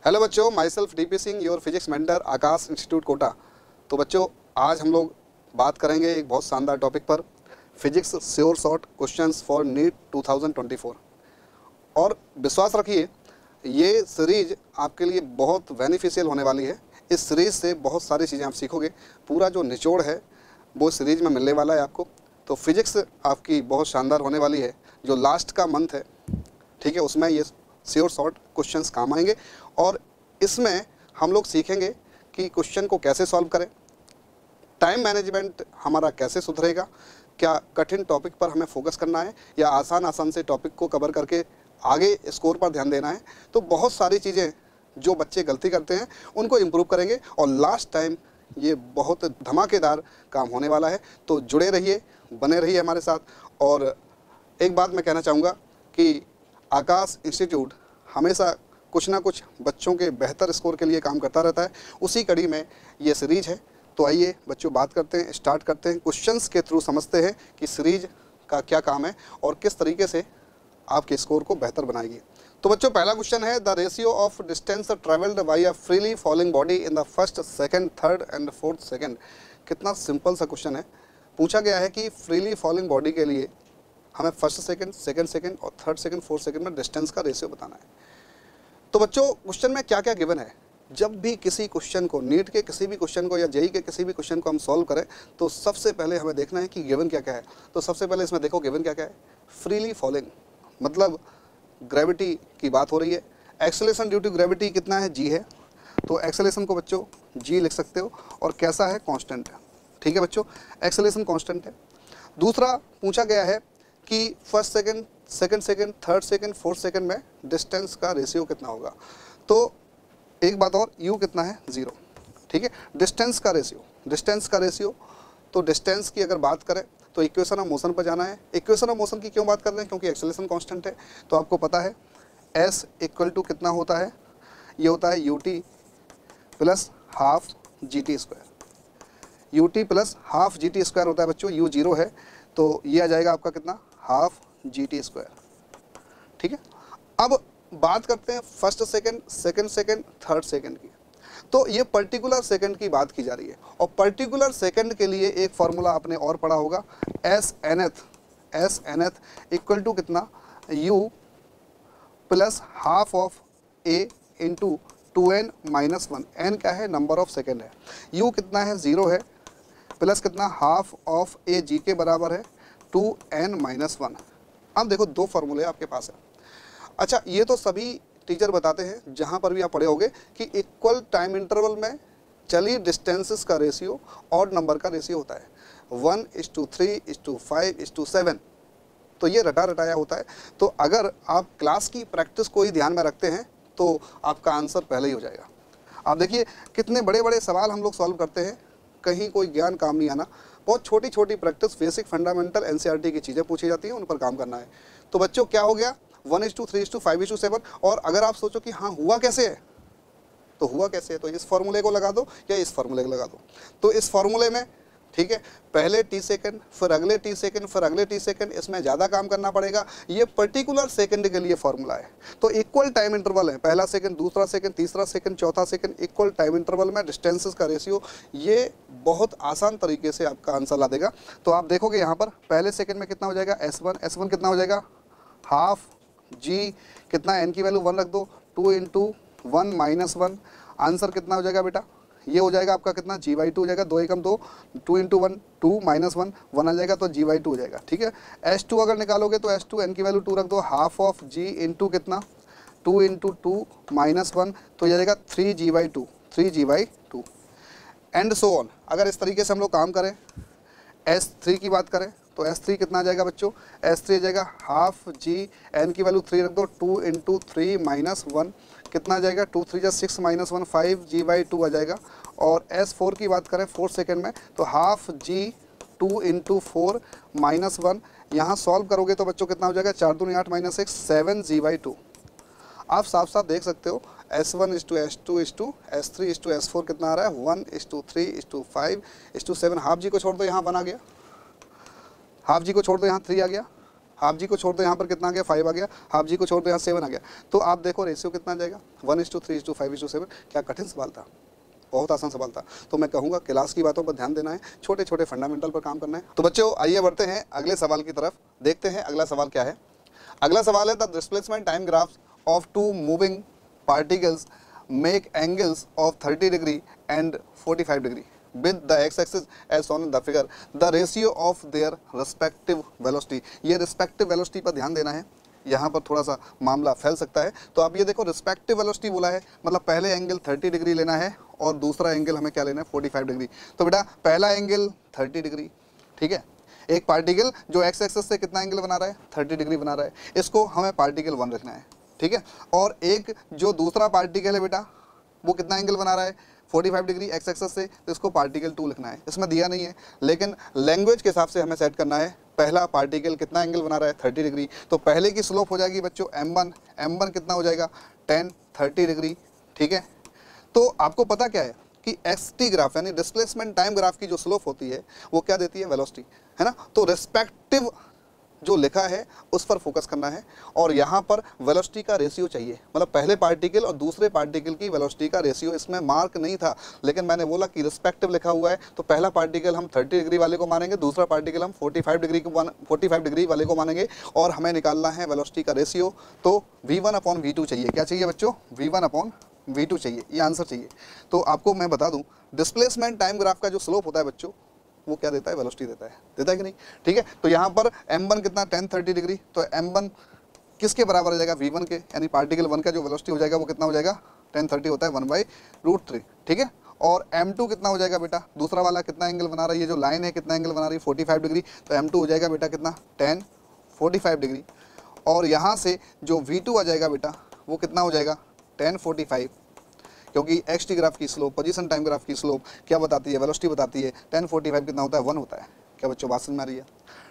Hello बच्चों, myself D P Singh, your physics mentor, Aakash institute Kota. तो बच्चों, आज हम लोग बात करेंगे एक बहुत शानदार टॉपिक पर, physics sure short questions for NEET 2024। और विश्वास रखिए, ये सीरीज आपके लिए बहुत बेनिफिशियल होने वाली है। इस सीरीज से बहुत सारी चीज़ें आप सीखोगे। पूरा जो निचोड़ है वो सीरीज में मिलने वाला है आपको। तो फिजिक्स आपकी बहुत शानदार होने वाली है। जो लास्ट का मंथ है, ठीक है, उसमें ये श्योर शॉर्ट क्वेश्चंस काम आएंगे। और इसमें हम लोग सीखेंगे कि क्वेश्चन को कैसे सॉल्व करें, टाइम मैनेजमेंट हमारा कैसे सुधरेगा, क्या कठिन टॉपिक पर हमें फोकस करना है या आसान से टॉपिक को कवर करके आगे स्कोर पर ध्यान देना है। तो बहुत सारी चीज़ें जो बच्चे गलती करते हैं उनको इम्प्रूव करेंगे। और लास्ट टाइम ये बहुत धमाकेदार काम होने वाला है। तो जुड़े रहिए, बने रहिए हमारे साथ। और एक बात मैं कहना चाहूँगा कि आकाश इंस्टीट्यूट हमेशा कुछ ना कुछ बच्चों के बेहतर स्कोर के लिए काम करता रहता है। उसी कड़ी में ये सीरीज है। तो आइए बच्चों, बात करते हैं, स्टार्ट करते हैं। क्वेश्चंस के थ्रू समझते हैं कि सीरीज का क्या काम है और किस तरीके से आपके स्कोर को बेहतर बनाएगी। तो बच्चों, पहला क्वेश्चन है, the ratio of distance travelled by a freely falling body in the first, second, third and fourth second. कितना सिंपल सा क्वेश्चन है। पूछा गया है कि फ्रीली फॉलिंग बॉडी के लिए हमें फर्स्ट सेकंड, सेकंड सेकंड और थर्ड सेकंड, फोर्थ सेकंड में डिस्टेंस का रेशियो बताना है। तो बच्चों, क्वेश्चन में क्या क्या गिवन है। जब भी किसी क्वेश्चन को, नीट के किसी भी क्वेश्चन को या जेई के किसी भी क्वेश्चन को हम सॉल्व करें, तो सबसे पहले हमें देखना है कि गिवन क्या क्या है। तो सबसे पहले इसमें देखो गिवन क्या क्या है। फ्रीली फॉलिंग मतलब ग्रेविटी की बात हो रही है। एक्सेलरेशन ड्यू टू ग्रेविटी कितना है, जी है। तो एक्सेलरेशन को बच्चों जी लिख सकते हो। और कैसा है, कांस्टेंट है। ठीक है बच्चों, एक्सेलरेशन कांस्टेंट है। दूसरा पूछा गया है कि first second, second second, third second, fourth second में डिस्टेंस का रेशियो कितना होगा। तो एक बात और, u कितना है, 0। ठीक है, डिस्टेंस का रेशियो। तो डिस्टेंस की अगर बात करें तो इक्वेशन ऑफ मोशन पर जाना है। इक्वेशन ऑफ मोशन की क्यों बात कर रहे हैं, क्योंकि एक्सेलरेशन कांस्टेंट है। तो आपको पता है s इक्वल टू कितना होता है, ये होता है ut plus half gt square. ut plus half gt square होता है बच्चों। u 0 है तो ये आ जाएगा आपका कितना, हाफ gt स्क्वायर। ठीक है, अब बात करते हैं first second, second second, third second की। तो ये पर्टिकुलर सेकंड की बात की जा रही है। और पर्टिकुलर सेकंड के लिए एक फॉर्मूला आपने और पढ़ा होगा, एस एनथ इक्वल टू कितना, u plus half of a into 2n minus 1। n क्या है, नंबर ऑफ सेकंड है। u कितना है, 0 है, प्लस कितना, हाफ ऑफ a g के बराबर है 2n माइनस 1। अब देखो, दो फॉर्मूले आपके पास है। अच्छा, ये तो सभी टीचर बताते हैं, जहाँ पर भी आप पढ़े होंगे कि इक्वल टाइम इंटरवल में चली डिस्टेंसेस का रेशियो ऑड नंबर का रेशियो होता है, 1:3:5:7। तो ये रटा रटाया होता है। तो अगर आप क्लास की प्रैक्टिस को ही ध्यान में रखते हैं तो आपका आंसर पहले ही हो जाएगा। आप देखिए कितने बड़े बड़े सवाल हम लोग सॉल्व करते हैं, कहीं कोई ज्ञान काम नहीं आना। बहुत छोटी छोटी प्रैक्टिस, बेसिक फंडामेंटल एनसीईआरटी की चीज़ें पूछी जाती हैं, उन पर काम करना है। तो बच्चों, क्या हो गया, 1:3:5:7। और अगर आप सोचो कि हाँ हुआ कैसे है, तो हुआ कैसे है, तो इस फॉर्मूले को लगा दो या इस फॉर्मूले को लगा दो। तो इस फॉर्मूले में, ठीक है, पहले t सेकंड, फिर अगले t सेकंड, फिर अगले t सेकंड, इसमें ज़्यादा काम करना पड़ेगा। ये पर्टिकुलर सेकंड के लिए फॉर्मूला है। तो इक्वल टाइम इंटरवल है, पहला सेकंड, दूसरा सेकंड, तीसरा सेकंड, चौथा सेकंड, इक्वल टाइम इंटरवल में डिस्टेंसेस का रेशियो। ये बहुत आसान तरीके से आपका आंसर ला देगा। तो आप देखोगे यहाँ पर पहले सेकंड में कितना हो जाएगा, s1 कितना हो जाएगा, हाफ g कितना, n की वैल्यू 1 रख दो, 2 × 1 माइनस 1। आंसर कितना हो जाएगा बेटा, ये हो जाएगा आपका कितना, g/2 हो जाएगा। 2 × 2, 2 × 1, 2 माइनस 1, 1 आ जाएगा, तो g/2 हो जाएगा। ठीक है, s2 अगर निकालोगे तो s2 n की वैल्यू 2 रख दो, हाफ ऑफ g इंटू कितना, 2 × 2 माइनस 1, तो ये जाएगा 3g/2 एंड सो ऑन। अगर इस तरीके से हम लोग काम करें, s3 की बात करें तो s3 कितना आ जाएगा बच्चों, s3 आ जाएगा हाफ g, n की वैल्यू 3 रख दो, 2 × 3 माइनस 1 कितना आ जाएगा, 2 × 3 = 6 माइनस 1, 5g/2 आ जाएगा। और s4 की बात करें फोर्थ सेकंड में, तो हाफ g 2 × 4 माइनस 1। यहाँ सॉल्व करोगे तो बच्चों कितना हो जाएगा, 4 दूनी 8 माइनस 6, 7g/2। आप साफ साफ देख सकते हो, s1:s2:s3:s4 कितना आ रहा है, 1:3:5:7। हाफ जी को छोड़ दो, यहाँ 1 आ गया, हाफ जी को छोड़ दो, यहाँ 3 आ गया। हाफ जी को छोड़ दो, यहाँ पर कितना आ गया 5 आ गया, हाफ जी को छोड़ दो यहाँ 7 आ गया। तो आप देखो रेशियो कितना आ जाएगा 1:3:5:7। क्या कठिन सवाल था, बहुत आसान सवाल था। तो मैं कहूँगा क्लास की बातों पर ध्यान देना है, छोटे छोटे फंडामेंटल पर काम करना है। तो बच्चों आइए बढ़ते हैं अगले सवाल की तरफ, देखते हैं अगला सवाल क्या है। अगला सवाल है the displacement time graphs of 2 moving particles make angles of 30 degree and 45 degree with the x-axis as shown in the figure, the ratio of their respective velocity। ये respective velocity पर ध्यान देना है, यहाँ पर थोड़ा सा मामला फैल सकता है। तो आप ये देखो respective velocity बोला है, मतलब पहले एंगल 30 डिग्री लेना है और दूसरा एंगल हमें क्या लेना है 45 डिग्री। तो बेटा पहला एंगल 30 डिग्री, ठीक है, एक पार्टिकल जो एक्स एक्सिस से कितना एंगल बना रहा है 30 डिग्री बना रहा है, इसको हमें पार्टिकल 1 रखना है, ठीक है। और एक जो दूसरा पार्टिकल है बेटा वो कितना एंगल बना रहा है 45 डिग्री एक्स एक्सिस से, तो इसको पार्टिकल 2 लिखना है। इसमें दिया नहीं है, लेकिन लैंग्वेज के हिसाब से हमें सेट करना है। पहला पार्टिकल कितना एंगल बना रहा है 30 डिग्री, तो पहले की स्लोप हो जाएगी बच्चों m1 कितना हो जाएगा 10 30 डिग्री, ठीक है। तो आपको पता क्या है कि xt ग्राफ यानी डिस्प्लेसमेंट टाइम ग्राफ की जो स्लोप होती है वो क्या देती है वेलोसिटी, है ना। तो रिस्पेक्टिव जो लिखा है उस पर फोकस करना है और यहाँ पर वेलोसिटी का रेशियो चाहिए, मतलब पहले पार्टिकल और दूसरे पार्टिकल की वेलोसिटी का रेशियो। इसमें मार्क नहीं था, लेकिन मैंने बोला कि रिस्पेक्टिव लिखा हुआ है, तो पहला पार्टिकल हम 30 डिग्री वाले को मानेंगे, दूसरा पार्टिकल हम 45 डिग्री वाले को मानेंगे और हमें निकालना है वेलोसिटी का रेशियो। तो v1/v2 चाहिए, क्या चाहिए बच्चों v1/v2 चाहिए, ये आंसर चाहिए। तो आपको मैं बता दूँ डिस्प्लेसमेंट टाइम ग्राफ का जो स्लोप होता है बच्चों वो क्या देता है वेलोसिटी देता है कि नहीं, ठीक है। तो यहाँ पर m1 कितना 10 30 डिग्री, तो m1 किसके बराबर हो जाएगा v1 के, यानी पार्टिकल 1 का जो वेलोसिटी हो जाएगा वो कितना हो जाएगा 10 30 होता है 1/√3, ठीक है। और m2 कितना हो जाएगा बेटा, दूसरा वाला कितना एंगल बना रहा है, ये जो लाइन है कितना एंगल बना रही है 45 डिग्री, तो m2 हो जाएगा बेटा कितना 10 45 डिग्री। और यहाँ से जो v2 आ जाएगा बेटा वो कितना हो जाएगा 10 45, क्योंकि xt ग्राफ की स्लोप पोजीशन टाइम ग्राफ की स्लोप क्या बताती है वेलोसिटी बताती है, 10 45 कितना होता है 1 होता है। क्या बच्चों बात समझ में आ रही है,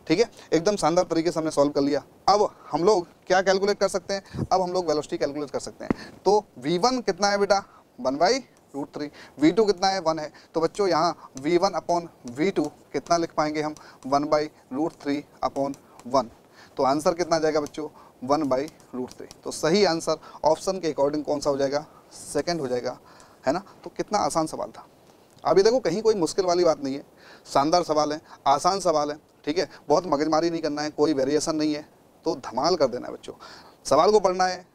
ठीक है। एकदम शानदार तरीके से हमने सॉल्व कर लिया। अब हम लोग क्या कैलकुलेट कर सकते हैं, अब हम लोग वेलोसिटी कैलकुलेट कर सकते हैं। तो v1 कितना है बेटा 1/√3, v2 कितना है 1 है, तो बच्चों यहाँ v1/v2 कितना लिख पाएंगे हम 1/√3/1। तो आंसर कितना आ जाएगा बच्चों 1/√3। तो सही आंसर ऑप्शन के अकॉर्डिंग कौन सा हो जाएगा, सेकंड हो जाएगा, है ना। तो कितना आसान सवाल था। अभी देखो कहीं कोई मुश्किल वाली बात नहीं है, शानदार सवाल है, आसान सवाल है, ठीक है। बहुत मगजमारी नहीं करना है, कोई वेरिएशन नहीं है, तो धमाल कर देना है बच्चों। सवाल को पढ़ना है,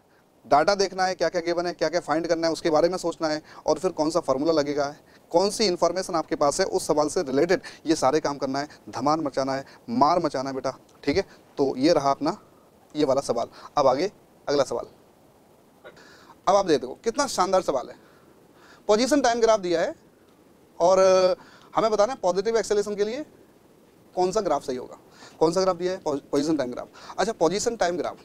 डाटा देखना है, क्या क्या गिवन है, क्या क्या फाइंड करना है, उसके बारे में सोचना है और फिर कौन सा फार्मूला लगेगा, कौन सी इन्फॉर्मेशन आपके पास है उस सवाल से रिलेटेड, ये सारे काम करना है, धमाल मचाना है, मार मचाना है बेटा, ठीक है। तो ये रहा अपना ये वाला सवाल। अब आगे अगला सवाल। अब आप देखो कितना शानदार सवाल है। पोजीशन टाइम ग्राफ दिया है और हमें बताना है पॉजिटिव एक्सेलरेशन के लिए कौन सा ग्राफ सही होगा। कौन सा ग्राफ दिया है पोजीशन टाइम ग्राफ। अच्छा पोजीशन टाइम ग्राफ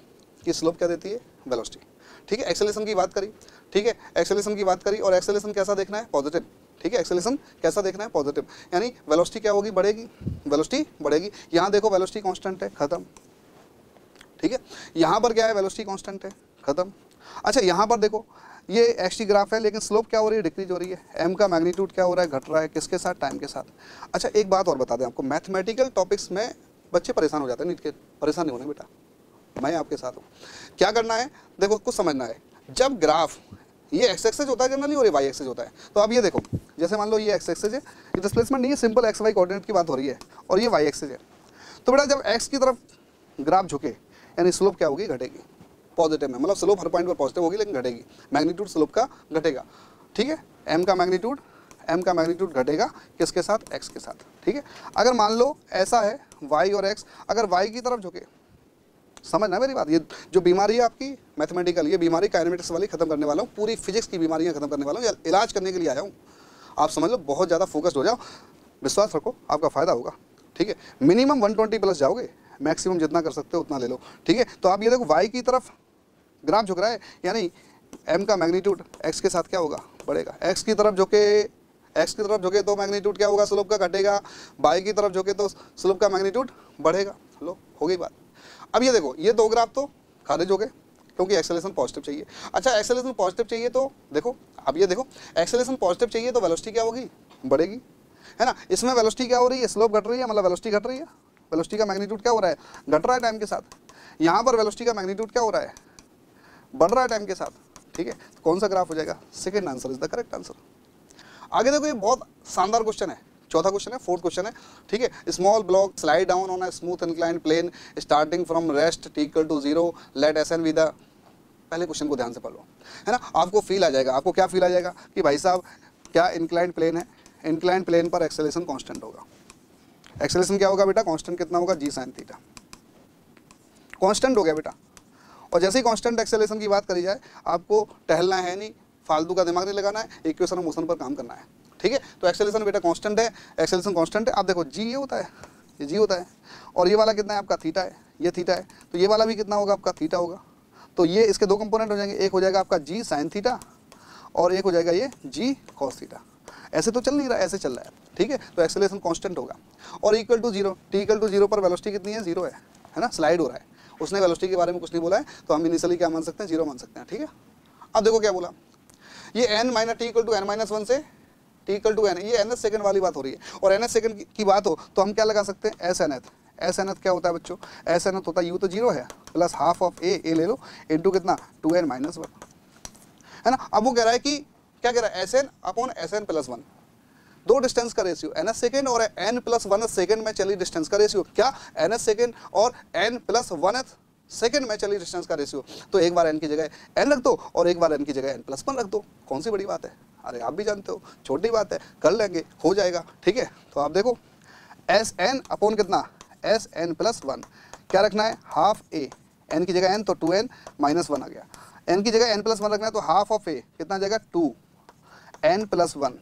की स्लोप क्या देती है वेलोसिटी, ठीक है। एक्सेलरेशन की बात करी, ठीक है, एक्सेलरेशन की बात करी और एक्सेलरेशन कैसा देखना है पॉजिटिव, ठीक है। एक्सेलरेशन कैसा देखना है पॉजिटिव, यानी वेलोसिटी क्या होगी बढ़ेगी, वेलोसिटी बढ़ेगी। यहाँ देखो वेलोसिटी कांस्टेंट है, खत्म, ठीक है। यहाँ पर क्या है वेलोसिटी कांस्टेंट है, खत्म। अच्छा यहाँ पर देखो ये xt ग्राफ है लेकिन स्लोप क्या हो रही है डिक्रीज हो रही है, m का मैग्नीट्यूड क्या हो रहा है घट रहा है, किसके साथ टाइम के साथ। अच्छा एक बात और बता दें आपको, मैथमेटिकल टॉपिक्स में बच्चे परेशान हो जाते हैं, नीट के परेशान नहीं होने बेटा, मैं आपके साथ हूँ। क्या करना है देखो कुछ समझना है, जब ग्राफ ये एक्स एक्सेस होता है जनरली और ये वाई एक्सेस होता है, तो अब ये देखो जैसे मान लो ये एक्स एक्सेस है, ये डिस्प्लेसमेंट नहीं है, सिंपल एक्स वाई कोऑर्डिनेट की बात हो रही है और ये वाई एक्सेस है। तो बेटा जब एक्स की तरफ ग्राफ झुके यानी स्लोप क्या होगी घटेगी, पॉजिटिव में, मतलब स्लोप हर पॉइंट पर पॉजिटिव होगी लेकिन घटेगी, मैग्नीट्यूड स्लोप का घटेगा, ठीक है। m का मैग्नीट्यूड घटेगा किसके साथ, x के साथ, ठीक है। अगर मान लो ऐसा है y और x, अगर y की तरफ झुके, समझना मेरी बात, ये जो बीमारी है आपकी मैथमेटिकल, ये बीमारी काइनेमेटिक्स वाली खत्म करने वाला हूँ, पूरी फिजिक्स की बीमारियाँ खत्म करने वाला हूँ, इलाज करने के लिए आया हूँ। आप समझ लो, बहुत ज़्यादा फोकस्ड हो जाओ, विश्वास रखो आपका फ़ायदा होगा, ठीक है। मिनिमम 120 प्लस जाओगे, मैक्सिमम जितना कर सकते हो उतना ले लो, ठीक है। तो आप ये देखो y की तरफ ग्राफ झुक रहा है यानी m का मैग्नीट्यूड x के साथ क्या होगा बढ़ेगा, x की तरफ झुके तो मैग्नीट्यूड क्या होगा स्लोप का घटेगा, y की तरफ झुके तो स्लोप का मैग्नीट्यूड बढ़ेगा। लो हो गई बात। अब ये देखो ये दो ग्राफ तो खारिज हो गए क्योंकि एक्सेलरेशन पॉजिटिव चाहिए। अच्छा एक्सेलरेशन पॉजिटिव चाहिए तो देखो, अब ये देखो एक्सेलरेशन पॉजिटिव चाहिए तो वेलोसिटी क्या होगी बढ़ेगी, है ना। इसमें वेलोसिटी क्या हो रही है, स्लोप घट रही है, मतलब वेलोसिटी घट रही है, वेलोसिटी का मैग्नीट्यूड क्या हो रहा है, घट रहा है टाइम के साथ। यहाँ पर वेलोसिटी का मैग्नीट्यूड क्या हो रहा है, बढ़ रहा है टाइम के साथ, ठीक है। तो कौन सा ग्राफ हो जाएगा, second answer is the correct answer. आगे देखो, ये बहुत शानदार क्वेश्चन है, चौथा क्वेश्चन है, फोर्थ क्वेश्चन है, ठीक है। Small block slide down on a smooth inclined plane starting from rest t equal to 0 let S N with the, पहले क्वेश्चन को ध्यान से पढ़ लो, है ना। आपको फील आ जाएगा, आपको क्या फील आ जाएगा कि भाई साहब क्या इंक्लाइंड प्लेन है, इंक्लाइंड प्लेन पर एक्सेलेरेशन कांस्टेंट होगा। एक्सेलेरेशन क्या होगा बेटा, कांस्टेंट कितना होगा, जी साइन थीटा, कांस्टेंट हो गया बेटा। और जैसे ही कांस्टेंट एक्सेलेरेशन की बात करी जाए, आपको टहलना है नहीं, फालतू का दिमाग नहीं लगाना है, इक्वेशन ऑफ मोशन पर काम करना है, ठीक है। तो एक्सेलेरेशन बेटा कांस्टेंट है, एक्सेलेरेशन कांस्टेंट है। आप देखो जी ये होता है, ये जी होता है, और ये वाला कितना है आपका, थीटा है, ये थीटा है, तो ये वाला भी कितना होगा आपका, थीटा होगा। तो ये इसके दो कंपोनेंट हो जाएंगे, एक हो जाएगा आपका जी साइन थीटा और एक हो जाएगा ये जी कॉस थीटा। ऐसे तो चल नहीं रहा, ऐसे चल रहा है, ठीक है। तो एक्सेलेरेशन कांस्टेंट होगा और equal to 0, t equal to 0 पर वेलोसिटी कितनी है, 0 है ना, स्लाइड हो रहा है। उसने वेलोसिटी के बारे में कुछ नहीं बोला है, तो हम इनिशियली क्या मान सकते हैं, 0 मान सकते हैं, ठीक है। अब देखो क्या बोला, ये n minus T equal to n minus 1 से t इक्वल टू n, ये nth सेकंड वाली बात हो रही है। और nth सेकंड की बात हो तो हम क्या लगा सकते हैं, एस nth। एस nth क्या होता है बच्चों, एस nth होता है, यू तो 0 है, प्लस हाफ ऑफ ए ले लो, इंटू कितना 2n माइनस 1, है ना। अब वो कह रहा है कि क्या कह रहा है, S N upon S N plus 1, दो डिस्टेंस का रेशियो, nth सेकंड और n प्लस 1th सेकंड में चली डिस्टेंस का रेशियो, क्या nth सेकंड और n प्लस 1th सेकंड में चली डिस्टेंस का रेशियो। तो एक बार n की जगह n रख दो और एक बार n की जगह n प्लस 1 रख दो, कौन सी बड़ी बात है, अरे आप भी जानते हो छोटी बात है, कर लेंगे, हो जाएगा, ठीक है। तो आप देखो एस एन अपॉन कितना, एस एन प्लस 1, क्या रखना है, हाफ ए, n की जगह n तो 2n माइनस 1 आ गया, n की जगह n प्लस 1 रखना है तो हाफ ऑफ ए कितना आ जाएगा, 2n प्लस 1,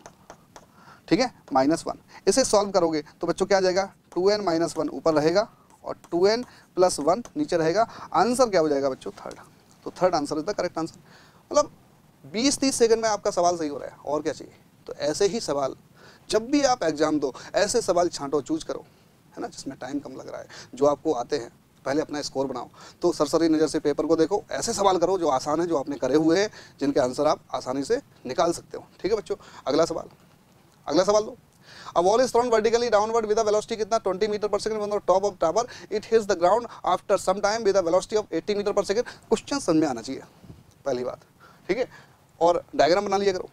ठीक है, माइनस 1। इसे सॉल्व करोगे तो बच्चों क्या आ जाएगा, 2n माइनस 1 ऊपर रहेगा और 2n प्लस 1 नीचे रहेगा। आंसर क्या हो जाएगा बच्चों, थर्ड। तो third answer is the correct answer. मतलब 20-30 सेकंड में आपका सवाल सही हो रहा है, और क्या चाहिए। तो ऐसे ही सवाल जब भी आप एग्जाम दो, ऐसे सवाल छांटो, चूज करो, है ना, जिसमें टाइम कम लग रहा है, जो आपको आते हैं। पहले अपना स्कोर बनाओ, तो सरसरी नज़र से पेपर को देखो, ऐसे सवाल करो जो आसान है, जो आपने करे हुए हैं, जिनके आंसर आप आसानी से निकाल सकते हो, ठीक है बच्चों। अगला सवाल लो। A wall is thrown vertically downward with a velocity कितना 20 मीटर पर second from the top of tower. It hits the ground after some time with a velocity of 80 metre पर सेकंड। क्वेश्चन समझ में आना चाहिए, पहली बात, ठीक है। और डायग्राम बना लिया करो,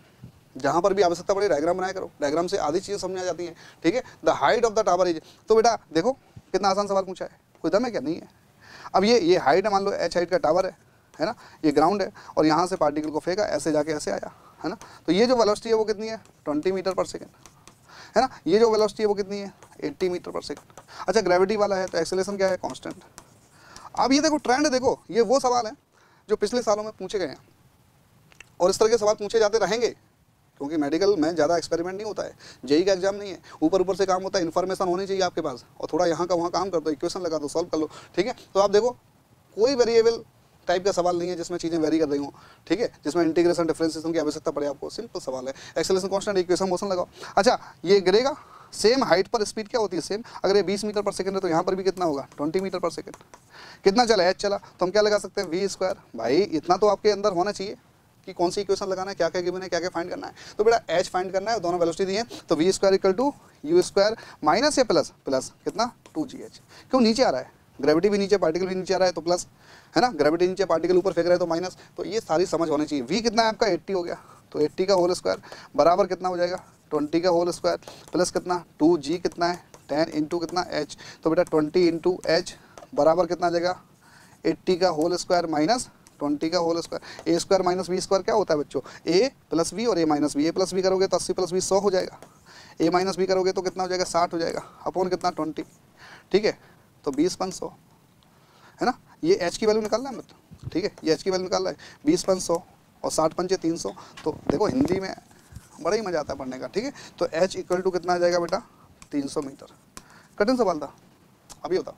जहाँ पर भी आवश्यकता पड़े डायग्राम बनाया करो, डायग्राम से आधी चीज़ें समझ आ जाती हैं, ठीक है। The height of the tower is, तो बेटा देखो कितना आसान सवाल पूछा है, कोई दम है क्या, नहीं है। अब ये हाइट है, मान लो h हाइट का टावर है ना, ये ग्राउंड है और यहाँ से पार्टिकल को फेंका, ऐसे जाके ऐसे आया, है ना। तो ये जो वेलोसिटी है वो कितनी है, 20 मीटर पर सेकंड, है ना। ये जो वेलोसिटी है वो कितनी है, 80 मीटर पर सेकंड। अच्छा, ग्रेविटी वाला है तो एक्सेलरेशन क्या है, कांस्टेंट। अब ये देखो ट्रेंड देखो, ये वो सवाल है जो पिछले सालों में पूछे गए हैं और इस तरह के सवाल पूछे जाते रहेंगे, क्योंकि मेडिकल में ज़्यादा एक्सपेरिमेंट नहीं होता है, जेई का एग्जाम नहीं है, ऊपर से काम होता है, इन्फॉर्मेशन होनी चाहिए आपके पास, और थोड़ा यहाँ का वहाँ काम कर दो, इक्वेशन लगा दो, सॉल्व कर लो, ठीक है। तो आप देखो कोई वेरिएबल टाइप का सवाल नहीं है जिसमें चीज़ें वेरी कर रही हूँ, ठीक है, जिसमें इंटीग्रेशन डिफरेंशिएशन की आवश्यकता पड़े आपको, सिंपल सवाल है, एक्सेलरेशन कांस्टेंट, इक्वेशन मोशन लगाओ। अच्छा, ये गिरेगा, सेम हाइट पर स्पीड क्या होती है, सेम। अगर ये 20 मीटर पर सेकंड है तो यहाँ पर भी कितना होगा, 20 मीटर पर सेकंड। कितना चला, एच चला, तो हम क्या लगा सकते हैं, वी स्क्वायर। भाई इतना तो आपके अंदर होना चाहिए कि कौन सी इक्वेशन लगाना है, क्या क्या गिवन है, क्या क्या फाइंड करना है। तो बेटा एच फाइंड करना है, दोनों वेलोसिटी दी है, तो V square equal to U square minus या प्लस कितना 2gh। क्यों, नीचे आ रहा है, ग्रेविटी भी नीचे, पार्टिकल भी नीचे आ रहा है तो प्लस, है ना, ग्रेविटी नीचे, पार्टिकल ऊपर फेंक रहा है तो माइनस। तो ये सारी समझ होनी चाहिए। वी कितना है आपका, 80 हो गया, तो 80 का होल स्क्वायर बराबर कितना हो जाएगा, 20 का होल स्क्वायर प्लस कितना 2g कितना है 10 इंटू कितना h। तो बेटा 20 इंटू एच बराबर कितना आ जाएगा, 80 का होल स्क्वायर माइनस 20 का होल स्क्वायर। ए स्क्वायर माइनस बी स्क्वायर क्या होता है बच्चों, ए प्लस बी और ए माइनस बी। ए प्लस बी करोगे तो 80 प्लस बी 100 हो जाएगा, ए माइनस बी करोगे तो कितना हो जाएगा, 60 हो जाएगा, अपॉन कितना 20, ठीक है। तो 20/100, है ना। ये h की वैल्यू निकालना है मतलब, ठीक है, ये h की वैल्यू निकालना है, 20/100 और 60 × 300। तो देखो हिंदी में बड़ा ही मजा आता है पढ़ने का, ठीक है। तो h इक्वल टू कितना आ जाएगा बेटा, 300 मीटर। कठिन सवाल था, अभी बताओ,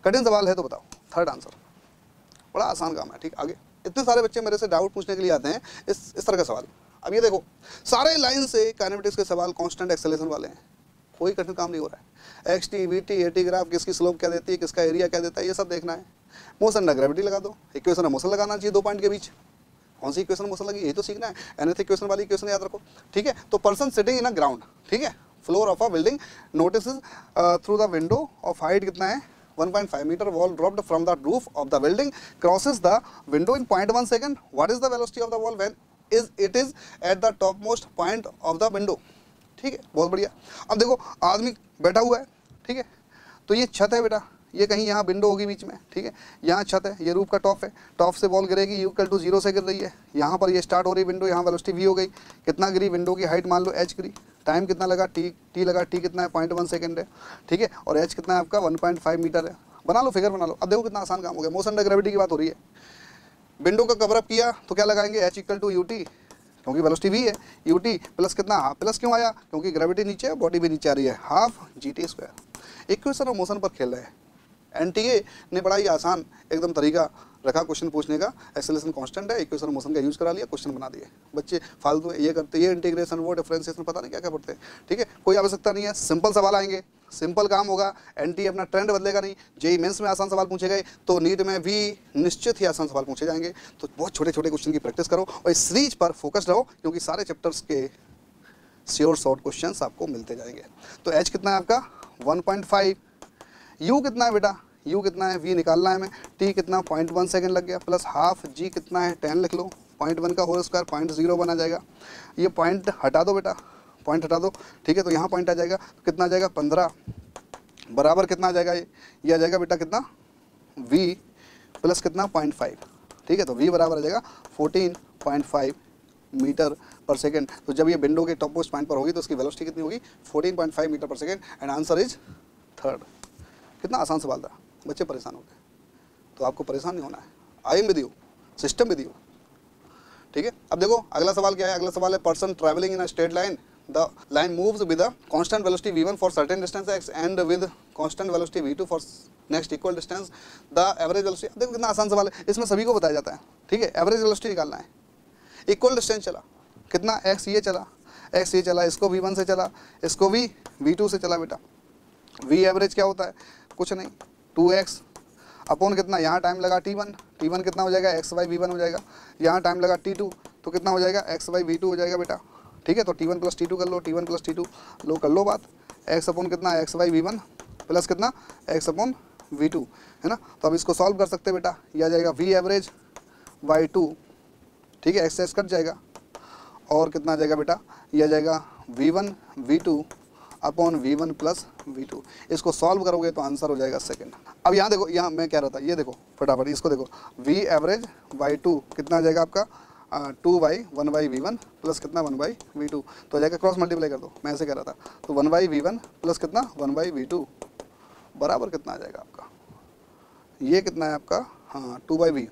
कठिन सवाल है तो बताओ। थर्ड आंसर, बड़ा आसान काम है, ठीक। आगे इतने सारे बच्चे मेरे से डाउट पूछने के लिए आते हैं इस तरह का सवाल। अब ये देखो सारे लाइन से काइनेमेटिक्स के सवाल कांस्टेंट एक्सेलरेशन वाले हैं, कोई कठिन काम नहीं हो रहा है। X T, we T, A T graph, किसकी स्लोप क्या देती है, किसका एरिया क्या देता है, ये सब देखना है। मोशन ना ग्रेविटी लगा दो, इक्वेशन मोशन लगाना चाहिए 2 पॉइंट के बीच, कौन सी इक्वेशन मोशन लगी यही तो सीखना है। nth इक्वेशन वाली इक्वेशन याद रखो, ठीक है। तो person sitting in a ground, ठीक है, floor of a building notices through the window of height कितना है 1.5 metre, ball dropped from the roof of the building crosses the window इन 0.1 second, what is the velocity of the ball when it is at the topmost point of the window. ठीक है, बहुत बढ़िया। अब देखो आदमी बैठा हुआ है, ठीक है, तो ये छत है बेटा, ये कहीं यहाँ विंडो होगी बीच में, ठीक है, यहाँ छत है, ये रूफ का टॉप है, टॉप से बॉल गिरेगी यू इक्वल टू 0 से गिर रही है, यहाँ पर ये स्टार्ट हो रही विंडो, यहाँ वेलोसिटी v हो गई, कितना गिरी, विंडो की हाइट मान लो h गिरी, टाइम कितना लगा t लगा, t कितना है 0.1 सेकंड है, ठीक है, और h कितना है आपका 1.5 मीटर है। बना लो, फिगर बना लो। अब देखो कितना आसान काम हो गया, मोशन अंडर ग्रेविटी की बात हो रही है, विंडो का कवर अप किया तो क्या लगाएंगे h इक्वल टू ut, क्योंकि वेलोसिटी v है, ut प्लस कितना, हाफ, प्लस क्यों आया, क्योंकि ग्रेविटी नीचे है, बॉडी भी नीचे आ रही है, half gt²। Equation of motion पर खेल रहे हैं। एनटीए ने बड़ा ही आसान एकदम तरीका रखा क्वेश्चन पूछने का, एक्सेलरेशन कांस्टेंट है, इक्वेशन ऑफ मोशन का यूज करा लिया, क्वेश्चन बना दिए। बच्चे फालतू ये करते, ये इंटीग्रेशन, वो डिफरेंशिएशन, पता नहीं क्या क्या पढ़ते हैं, ठीक है, कोई आवश्यकता नहीं है। सिंपल सवाल आएंगे, सिंपल काम होगा, एनटीए अपना ट्रेंड बदलेगा नहीं। जेईई मेंस में आसान सवाल पूछे गए तो नीट में भी निश्चित ही आसान सवाल पूछे जाएंगे। तो बहुत छोटे छोटे क्वेश्चन की प्रैक्टिस करो और इस सीरीज पर फोकस रहो, क्योंकि सारे चैप्टर्स के श्योर शॉर्ट क्वेश्चन आपको मिलते जाएंगे। तो एच कितना है आपका 1.5, यू कितना है बेटा, यू कितना है, वी निकालना है हमें, टी कितना 0.1 सेकंड लग गया, प्लस हाफ जी कितना है 10 लिख लो, 0.1 का होल स्क्वायर 0.01 आ जाएगा। ये पॉइंट हटा दो बेटा, पॉइंट हटा दो, ठीक है, तो यहाँ पॉइंट आ जाएगा, तो कितना आ जाएगा 15 बराबर कितना आ जाएगा, ये आ जाएगा बेटा कितना v प्लस कितना 0.5, ठीक है, तो v बराबर आ जाएगा 14.5 मीटर पर सेकेंड। तो जब ये विंडो के टॉप मोस्ट पॉइंट पर होगी तो उसकी वेलोसिटी कितनी होगी 14.5 मीटर पर second, and answer is 3rd। कितना आसान सवाल था, बच्चे परेशान हो गए, तो आपको परेशान नहीं होना है, I am with you, system with you, ठीक है। अब देखो अगला सवाल क्या है, अगला सवाल है person travelling in a straight line, the line moves with a constant velocity v1 for certain distance x and with constant velocity v2 for next equal distance, the average velocity. देखो कितना आसान सवाल है, इसमें सभी को बताया जाता है, ठीक है, एवरेज वेलोसिटी निकालना है। इक्वल डिस्टेंस चला कितना, x ये चला, x ये चला, इसको v1 से चला, इसको भी v2 से चला बेटा। v एवरेज क्या होता है, कुछ नहीं, 2x अपॉन कितना, यहाँ टाइम लगा t1, t1 कितना हो जाएगा x/v1 v1 हो जाएगा, यहाँ टाइम लगा t2 तो कितना हो जाएगा x/v2 हो जाएगा बेटा, ठीक है। तो t1 प्लस t2 कर लो, t1 प्लस t2 लो, कर लो बात, x अपॉन कितना x/v1 प्लस कितना x अपॉन v2, है ना। तो अब इसको सॉल्व कर सकते हैं बेटा, यह आ जाएगा v एवरेज y2, ठीक है, x कट जाएगा, और कितना आ जाएगा बेटा, यह आ जाएगा v1 v2 upon v1 plus v2। इसको सॉल्व करोगे तो आंसर हो जाएगा 2nd। अब यहाँ देखो, यहाँ मैं कह रहा था, ये देखो फटाफट इसको देखो, v एवरेज y2 कितना आ जाएगा आपका 2/1/v1 प्लस कितना 1/v2, तो आ जाएगा, क्रॉस मल्टीप्लाई कर दो, मैं ऐसे कह रहा था, तो 1/v1 प्लस कितना 1/v2 बराबर कितना आ जाएगा आपका, ये कितना है आपका, हाँ 2/v,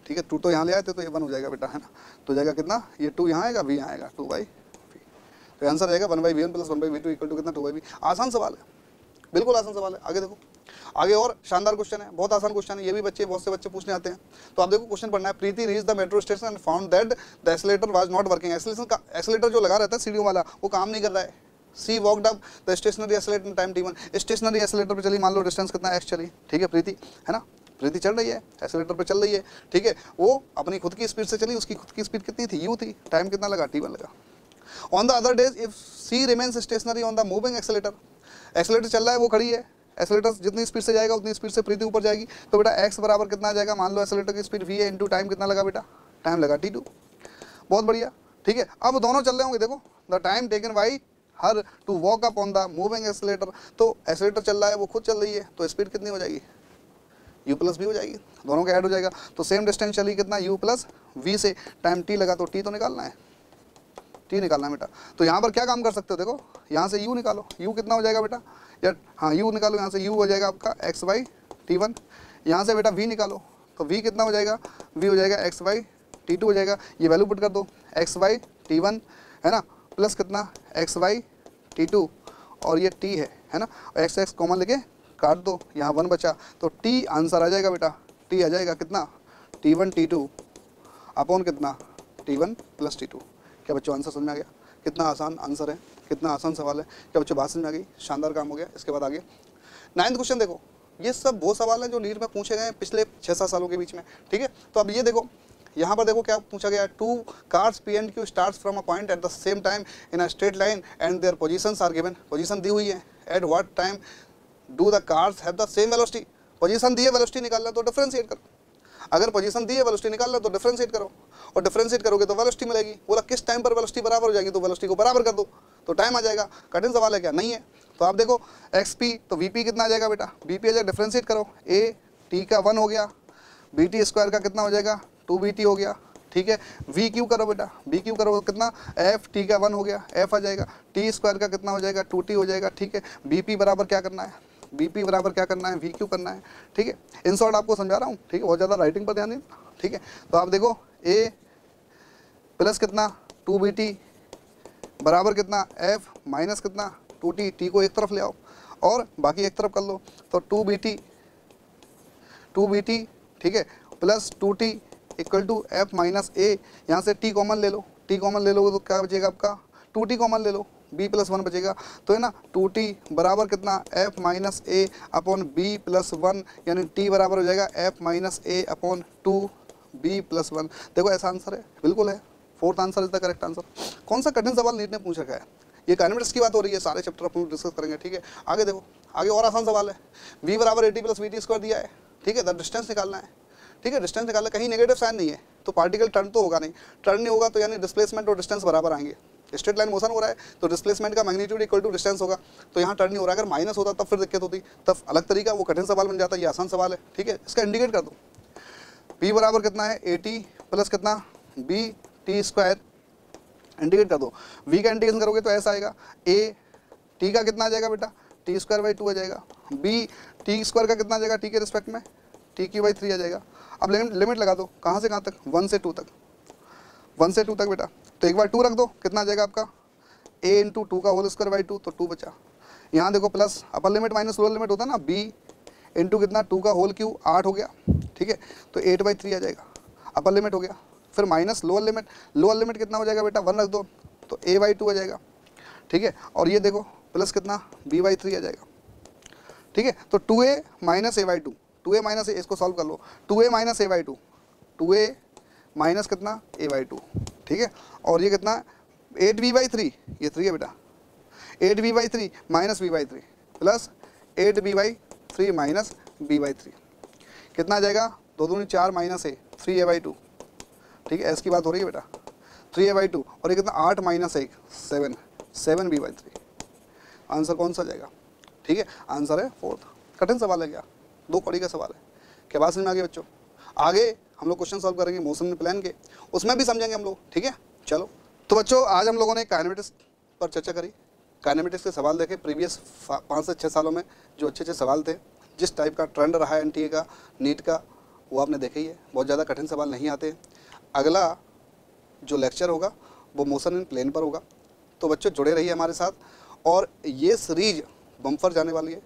ठीक है, 2 तो यहाँ ले आए थे तो ये 1 हो जाएगा बेटा, है ना, तो जाएगा कितना, ये 2 यहाँ आएगा, v यहाँ आएगा, 2/v, तो आंसर आएगा 1/v1 plus 1/v2 equal to कितना 2/v। आसान सवाल है, बिल्कुल आसान सवाल है। आगे देखो, आगे और शानदार क्वेश्चन है, बहुत आसान क्वेश्चन है, ये भी बच्चे, बहुत से बच्चे पूछने आते हैं। तो आप देखो क्वेश्चन पढ़ना है, Preeti reach the metro station and found that the accelerator was not working. Accelerator जो लगा रहता है सीढ़ियों वाला, वो काम नहीं कर रहा है। She walked up the stationary accelerator in time t1, stationary accelerator पे चली, मान लो डिस्टेंस कितना x चली, ठीक है, प्रीति, है ना, प्रीति चल रही है, एक्सीलरेटर पे चल रही है, ठीक है, वो अपनी खुद की स्पीड से चली, उसकी खुद की स्पीड कितनी थी, u थी, टाइम कितना लगा t1 लगा। On the other days if she remains stationary on the moving accelerator, accelerator चल रहा है, वो खड़ी है, एक्सीलरेटर जितनी स्पीड से जाएगा उतनी स्पीड से प्रीति ऊपर जाएगी, तो बेटा x बराबर कितना आ जाएगा, मान लो एक्सीलरेटर की स्पीड v है इंटू टाइम कितना लगा बेटा, टाइम लगा t2, बहुत बढ़िया, ठीक है। अब दोनों चल रहे होंगे, देखो the time taken by her to walk up on the moving accelerator, तो एक्सीलरेटर चल रहा है, वो खुद चल रही है, तो स्पीड कितनी हो जाएगी, u प्लस v हो जाएगी, दोनों का ऐड हो जाएगा, तो सेम डिस्टेंस चली कितना u प्लस v से, टाइम t लगा, तो t तो निकालना है, t निकालना है बेटा। तो यहाँ पर क्या काम कर सकते हो, देखो यहाँ से u निकालो, u कितना हो जाएगा बेटा, या हाँ u निकालो, यहाँ से u हो जाएगा आपका x/t1, यहाँ से बेटा v निकालो, तो v कितना हो जाएगा, v हो जाएगा x/t2 हो जाएगा, ये वैल्यू पुट कर दो, x/t1 है ना, प्लस कितना x/t2, और ये t है ना, x कॉमन लेके काट दो, यहाँ 1 बचा, तो t आंसर आ जाएगा बेटा, t आ जाएगा कितना t1 t2 अपॉन कितना t1 प्लस t2। क्या बच्चों आंसर समझ में आ गया, कितना आसान आंसर है, कितना आसान सवाल है, क्या बच्चों बात समझ में आ गई, शानदार काम हो गया। इसके बाद आगे 9th क्वेश्चन देखो, ये सब वो सवाल हैं जो नीट में पूछे गए पिछले 6-7 सालों के बीच में, ठीक है। तो अब ये देखो, यहाँ पर देखो क्या पूछा गया है, 2 cars P and Q starts from a point at the same time in a straight line and their positions are given। Position दी हुई है, at what time do the cars have the same velocity। Position दी है, velocity निकालना तो differentiate करो। अगर position दी है, वेलोसिटी निकालना तो डिफरेंशिएट करो, और डिफरेंशिएट करोगे तो वेलोसिटी मिलेगी। बोला किस टाइम पर वेलोसिटी बराबर हो जाएगी, तो वेलोसिटी को बराबर कर दो तो टाइम आ जाएगा। कठिन सवाल है क्या? नहीं है। तो आप देखो XP, तो VP कितना आ जाएगा बेटा, BP आ जाएगा, डिफरेंशिएट करो, A T का 1 हो गया, BT स्क्वायर का कितना हो जाएगा 2BT हो गया, ठीक है। VQ करो बेटा, BQ करो कितना, F T का 1 हो गया, F आ जाएगा, T स्क्वायर का कितना हो जाएगा 2T हो जाएगा, ठीक है। BP बराबर क्या करना है, BP बराबर क्या करना है, VQ करना है, ठीक है। इन शॉर्ट आपको समझा रहा हूँ, ठीक है, बहुत ज़्यादा राइटिंग पर ध्यान दें, ठीक है। तो आप देखो A प्लस कितना 2BT बराबर कितना F माइनस कितना 2T, T को एक तरफ ले आओ और बाकी एक तरफ कर लो, तो 2BT ठीक है plus 2T equal to F minus A। यहाँ से T कॉमन ले लो, T कॉमन ले लोगे तो क्या बचेगा आपका 2T कॉमन ले लो, B प्लस 1 बचेगा, तो है ना 2T बराबर कितना F minus A upon B plus 1, यानी T बराबर हो जाएगा F minus A upon 2B plus 1। देखो ऐसा आंसर है, बिल्कुल है, 4th answer is the correct answer. कौन सा कठिन सवाल नीट ने पूछा है? ये काइनेमेटिक्स की बात हो रही है, सारे चैप्टर अपन डिस्कस करेंगे, ठीक है। आगे देखो, आगे और आसान सवाल है, V बराबर AT प्लस VT स्क्वायर दिया है, ठीक है, द डिस्टेंस निकालना है, ठीक है। डिस्टेंस निकालना, कहीं नेगेटिव साइन नहीं है तो पार्टिकल टर्न तो होगा नहीं, टर्न नहीं होगा तो यानी डिस्प्लेसमेंट और डिस्टेंस बराबर आएंगे। स्ट्रेट लाइन मोशन हो रहा है तो डिस्प्लेसमेंट का मैग्नीट्यूड इक्वल टू डिस्टेंस होगा, तो यहाँ टर्न नहीं हो रहा है। अगर माइनस होता तब फिर दिक्कत होती, तब अलग तरीका, वो कठिन सवाल बन जाता है, ये आसान सवाल है, ठीक है। इसका इंडिकेट कर दो, P बराबर कितना है AT प्लस कितना BT स्क्वायर, इंडिकेट कर दो। V का इंडिकेशन करोगे तो ऐसा आएगा, A T का कितना आ जाएगा बेटा T स्क्वायर बाई 2 आ जाएगा, B T स्क्वायर का कितना आ जाएगा T के रिस्पेक्ट में TQ बाई 3 आ जाएगा। अब लिमिट लगा दो, कहाँ से कहाँ तक, 1 से 2 तक, 1 से 2 तक बेटा। तो एक बार 2 रख दो, कितना आ जाएगा आपका A इंटू 2 का होल स्क्वायर बाई 2, तो 2 बचा। यहाँ देखो plus upper limit minus lower limit होता है ना, B इंटू कितना 2 का होल क्यू 8 हो गया, ठीक है, तो 8/3 आ जाएगा, अपर लिमिट हो गया। फिर माइनस लोअर लिमिट कितना हो जाएगा बेटा 1 रख दो तो A/2 आ जाएगा, ठीक है। और ये देखो प्लस कितना B/3 आ जाएगा, ठीक है। तो 2A minus A/2, 2A minus इसको सॉल्व कर लो, 2A minus A/2, 2A minus कितना A/2, ठीक है। और ये कितना 8B/3, ये 3 है बेटा, 8B/3 minus B/3 plus 8B/3 minus B/3 कितना आ जाएगा, 2 दूनी 4 माइनस A 3A/2, ठीक है। इसकी बात हो रही है बेटा 3A/2, और ये कितना 8 माइनस 1 7B/3। आंसर कौन सा जाएगा, ठीक है। आंसर है 4th। कठिन सवाल है क्या, 2 कड़ी का सवाल है, क्या बात समझ में आ गई बच्चों। आगे हम लोग क्वेश्चन सॉल्व करेंगे मोशन प्लान के, उसमें भी समझेंगे हम लोग, ठीक है। चलो तो बच्चों आज हम लोगों ने काइनेमेटिक्स पर चर्चा करी, काइनेमेटिक्स के सवाल देखे प्रीवियस 5 से 6 सालों में, जो अच्छे सवाल थे, जिस टाइप का ट्रेंड रहा है NTA का, नीट का, वो आपने देखा ही है। बहुत ज़्यादा कठिन सवाल नहीं आते। अगला जो लेक्चर होगा वो मोशन इन प्लेन पर होगा, तो बच्चों जुड़े रहिए हमारे साथ। और ये सीरीज बम्पर जाने वाली है,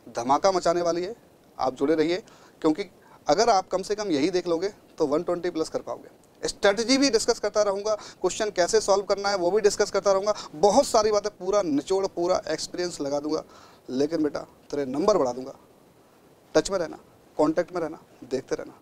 धमाका मचाने वाली है, आप जुड़े रहिए, क्योंकि अगर आप कम से कम यही देख लोगे तो 120 प्लस कर पाओगे। स्ट्रेटजी भी डिस्कस करता रहूँगा, क्वेश्चन कैसे सॉल्व करना है वो भी डिस्कस करता रहूँगा, बहुत सारी बातें, पूरा निचोड़, पूरा एक्सपीरियंस लगा दूंगा। लेकिन बेटा तेरे नंबर बढ़ा दूंगा। टच में रहना, कांटेक्ट में रहना, देखते रहना।